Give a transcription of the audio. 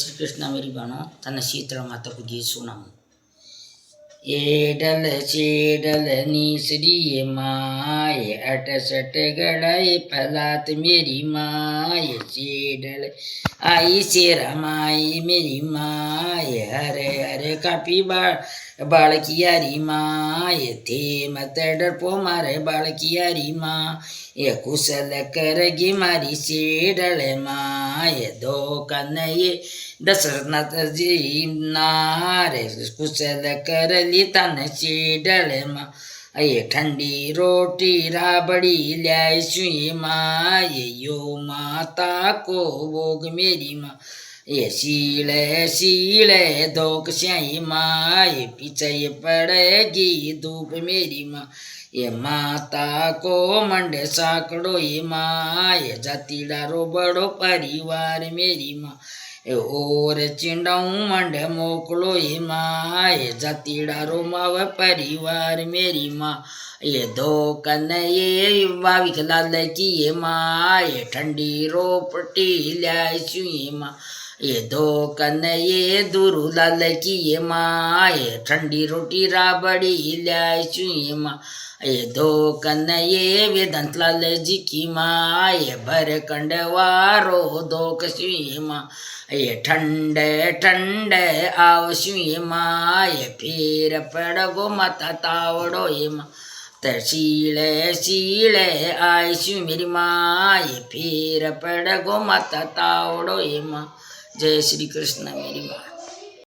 श्री कृष्ण मेरी बहनों तन शीतल माता को गीत सुनाऊं। एडल चेडल नीसरी माए अटसट गड़ाई फलात मेरी माए चेडल आई शेरा माई मेरी माए हरे हरे कापी बालकियारी माए थे मत डरपो मारे बालकियारी माँ ये कुशल करगी मारी चेडल माए दो कन्हैये दशरथ जी नारे कुशल कर ली तन चेडल माँ ये ठंडी रोटी राबड़ी ल्याय सुई माँ ये यो माता को भोग मेरी माँ ये शीले शीले धोक श्याई माँ ये पीछे पड़ेगी धूप मेरी माँ ये माता को मंड साकड़ो ये माँ ये जातीडारो बड़ो परिवार मेरी माँ और चिंडाऊ मंड मोकलो ये माँ ये जातीडारो माव परिवार मेरी माँ ये दो कन्हैये बाविक लाल की ये माँ ये ठंडी रोपटी ल्याय सुई माँ ये दो कन्हैये दुरु लाल की ये माँ ये ठंडी रोटी राबड़ी ल्याय सुई माँ ये दो कन्हैये वेदांत लाल जी की माँ ये भर कंडवारो दो कसुई माँ ये ठंडे ठंडे आवशु ये माँ ये फिर पड़गो माता तावड़ो ये माँ शीले शीले आयशु मेरी माँ ये फिर पड़गो माता तावड़ो ये माँ। जय श्री कृष्ण मेरी माँ।